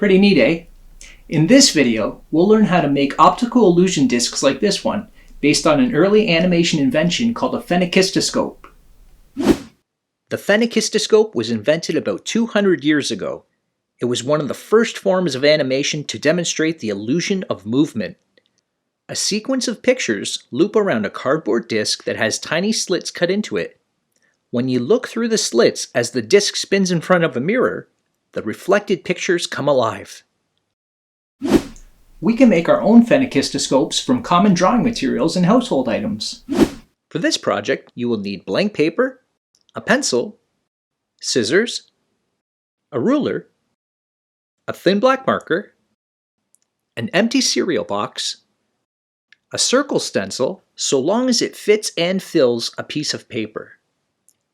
Pretty neat, eh? In this video, we'll learn how to make optical illusion discs like this one, based on an early animation invention called a phenakistoscope. The phenakistoscope was invented about 200 years ago. It was one of the first forms of animation to demonstrate the illusion of movement. A sequence of pictures loop around a cardboard disc that has tiny slits cut into it. When you look through the slits as the disc spins in front of a mirror, the reflected pictures come alive. We can make our own phenakistoscopes from common drawing materials and household items. For this project, you will need blank paper, a pencil, scissors, a ruler, a thin black marker, an empty cereal box, a circle stencil so long as it fits and fills a piece of paper,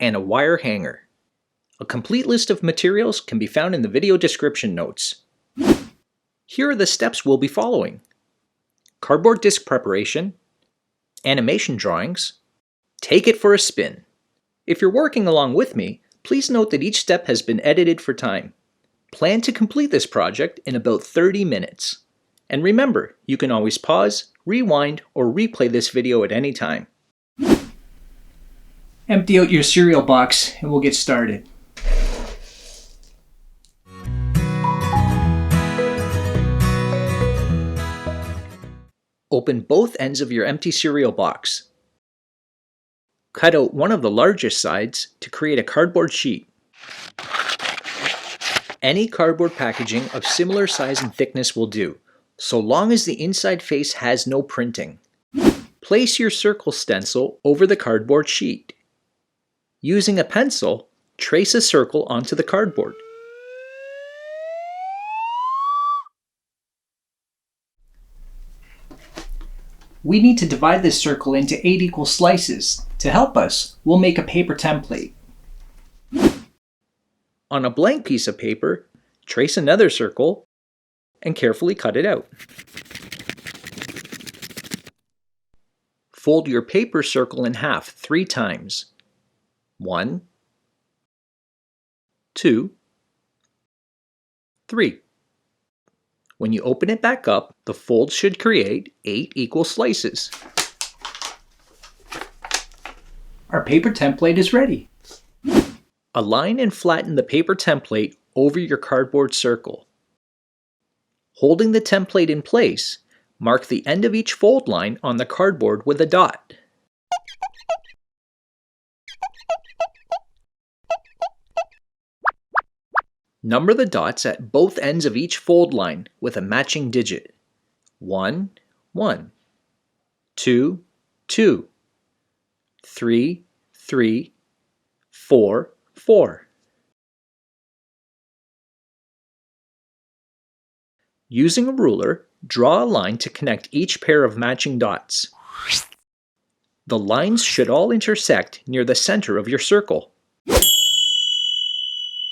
and a wire hanger. A complete list of materials can be found in the video description notes. Here are the steps we'll be following: cardboard disc preparation, animation drawings, take it for a spin. If you're working along with me, please note that each step has been edited for time. Plan to complete this project in about 30 minutes. And remember, you can always pause, rewind, or replay this video at any time. Empty out your cereal box and we'll get started. Open both ends of your empty cereal box. Cut out one of the largest sides to create a cardboard sheet. Any cardboard packaging of similar size and thickness will do, so long as the inside face has no printing. Place your circle stencil over the cardboard sheet. Using a pencil, trace a circle onto the cardboard. We need to divide this circle into 8 equal slices. To help us, we'll make a paper template. On a blank piece of paper, trace another circle and carefully cut it out. Fold your paper circle in half 3 times. 1, 2, 3. When you open it back up, the fold should create 8 equal slices. Our paper template is ready. Align and flatten the paper template over your cardboard circle. Holding the template in place, mark the end of each fold line on the cardboard with a dot. Number the dots at both ends of each fold line with a matching digit. 1, 1, 2, 2, 3, 3, 4, 4. Using a ruler, draw a line to connect each pair of matching dots. The lines should all intersect near the center of your circle.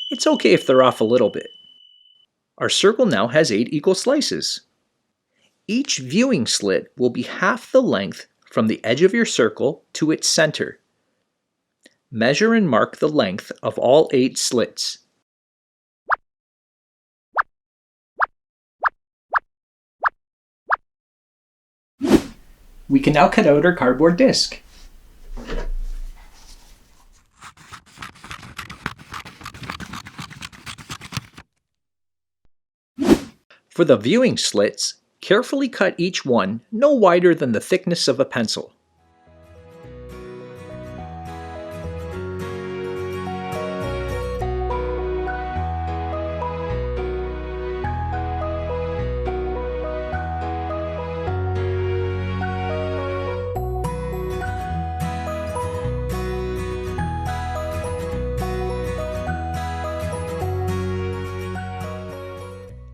It's okay if they're off a little bit. Our circle now has 8 equal slices. Each viewing slit will be half the length from the edge of your circle to its center. Measure and mark the length of all 8 slits. We can now cut out our cardboard disc. For the viewing slits, carefully cut each one no wider than the thickness of a pencil.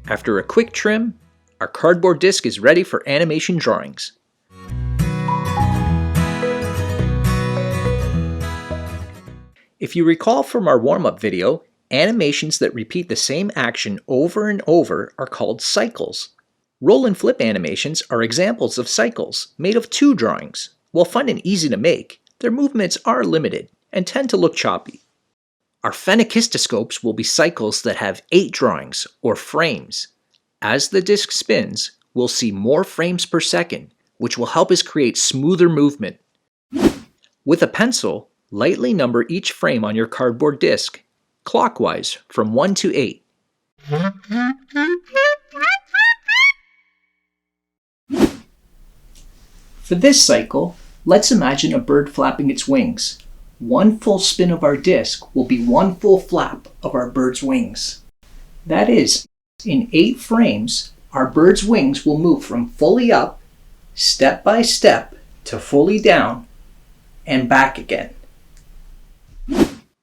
After a quick trim, our cardboard disc is ready for animation drawings. If you recall from our warm-up video, animations that repeat the same action over and over are called cycles. Roll and flip animations are examples of cycles made of 2 drawings. While fun and easy to make, their movements are limited and tend to look choppy. Our phenakistoscopes will be cycles that have 8 drawings, or frames. As the disc spins, we'll see more frames per second, which will help us create smoother movement. With a pencil, lightly number each frame on your cardboard disc, clockwise from 1 to 8. For this cycle, let's imagine a bird flapping its wings. One full spin of our disc will be one full flap of our bird's wings. That is, in 8 frames, our bird's wings will move from fully up, step by step, to fully down, and back again.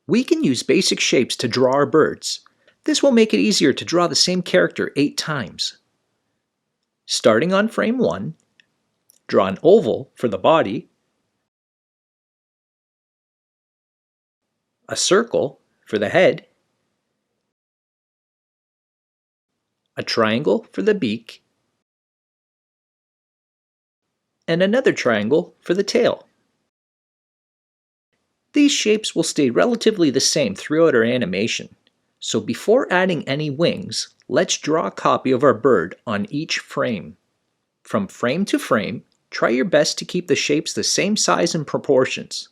We can use basic shapes to draw our birds. This will make it easier to draw the same character 8 times. Starting on frame 1, draw an oval for the body, a circle for the head, a triangle for the beak, and another triangle for the tail. These shapes will stay relatively the same throughout our animation, so before adding any wings, let's draw a copy of our bird on each frame. From frame to frame, try your best to keep the shapes the same size and proportions.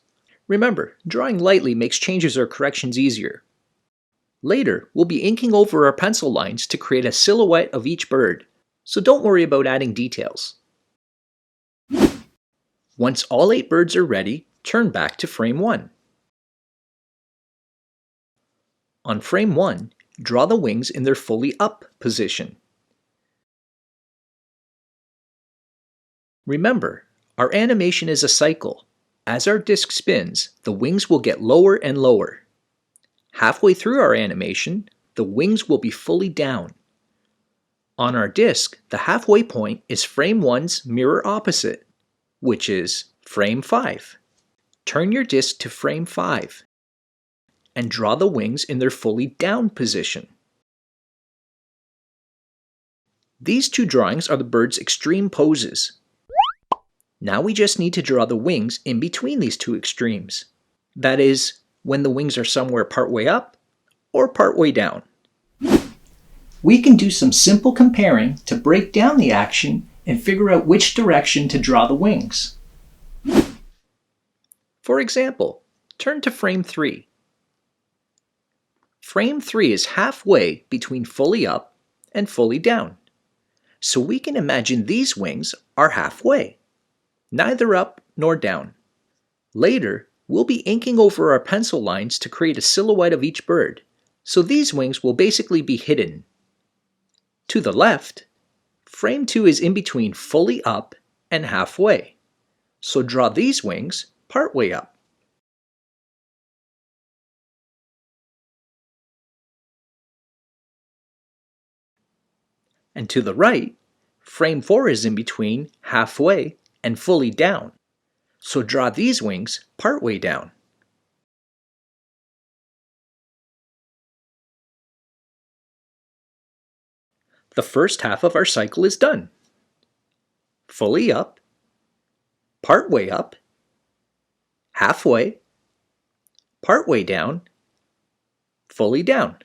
Remember, drawing lightly makes changes or corrections easier. Later, we'll be inking over our pencil lines to create a silhouette of each bird, so don't worry about adding details. Once all 8 birds are ready, turn back to frame 1. On frame 1, draw the wings in their fully up position. Remember, our animation is a cycle. As our disc spins, the wings will get lower and lower. Halfway through our animation, the wings will be fully down. On our disc, the halfway point is frame 1's mirror opposite, which is frame 5. Turn your disc to frame 5 and draw the wings in their fully down position. These 2 drawings are the bird's extreme poses. Now we just need to draw the wings in between these 2 extremes. That is, when the wings are somewhere partway up or partway down. We can do some simple comparing to break down the action and figure out which direction to draw the wings. For example, turn to frame 3. Frame 3 is halfway between fully up and fully down. So we can imagine these wings are halfway, neither up nor down. Later, we'll be inking over our pencil lines to create a silhouette of each bird, so these wings will basically be hidden. To the left, frame 2 is in between fully up and halfway, so draw these wings partway up. And to the right, frame 4 is in between halfway and fully down, so draw these wings partway down. The first half of our cycle is done. Fully up, partway up, halfway, partway down, fully down.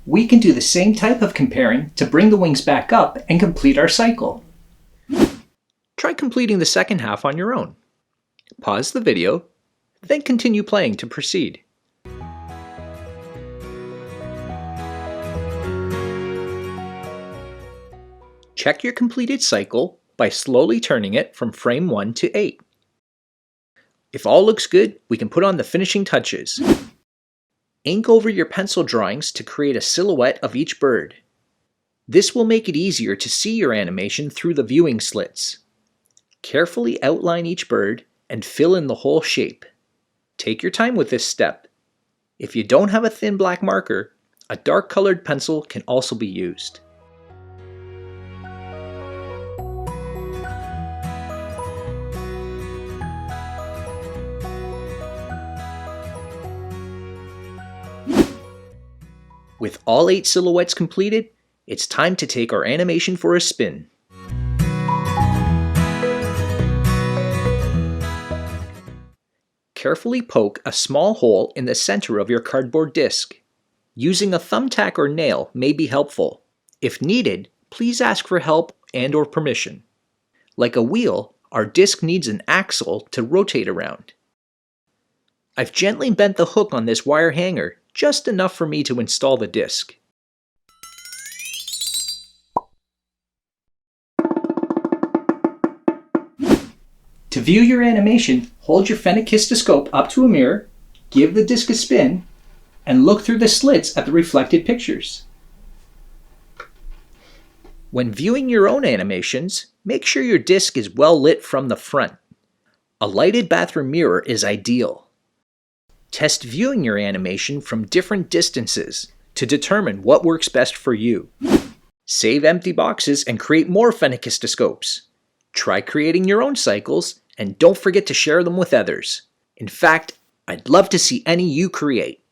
We can do the same type of comparing to bring the wings back up and complete our cycle. Try completing the second half on your own. Pause the video, then continue playing to proceed. Check your completed cycle by slowly turning it from frame 1 to 8. If all looks good, we can put on the finishing touches. Ink over your pencil drawings to create a silhouette of each bird. This will make it easier to see your animation through the viewing slits. Carefully outline each bird and fill in the whole shape. Take your time with this step. If you don't have a thin black marker, a dark colored pencil can also be used. With all 8 silhouettes completed, it's time to take our animation for a spin. Carefully poke a small hole in the center of your cardboard disc. Using a thumbtack or nail may be helpful. If needed, please ask for help and/or permission. Like a wheel, our disc needs an axle to rotate around. I've gently bent the hook on this wire hanger, just enough for me to install the disc. To view your animation, hold your phenakistoscope up to a mirror, give the disc a spin, and look through the slits at the reflected pictures. When viewing your own animations, make sure your disc is well lit from the front. A lighted bathroom mirror is ideal. Test viewing your animation from different distances to determine what works best for you. Save empty boxes and create more phenakistoscopes. Try creating your own cycles, and don't forget to share them with others. In fact, I'd love to see any you create.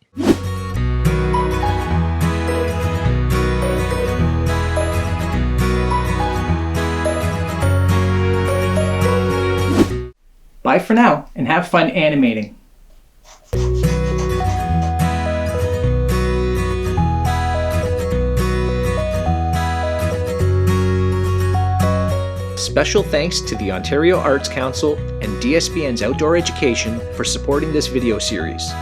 Bye for now, and have fun animating. Special thanks to the Ontario Arts Council and DSBN's Outdoor Education for supporting this video series.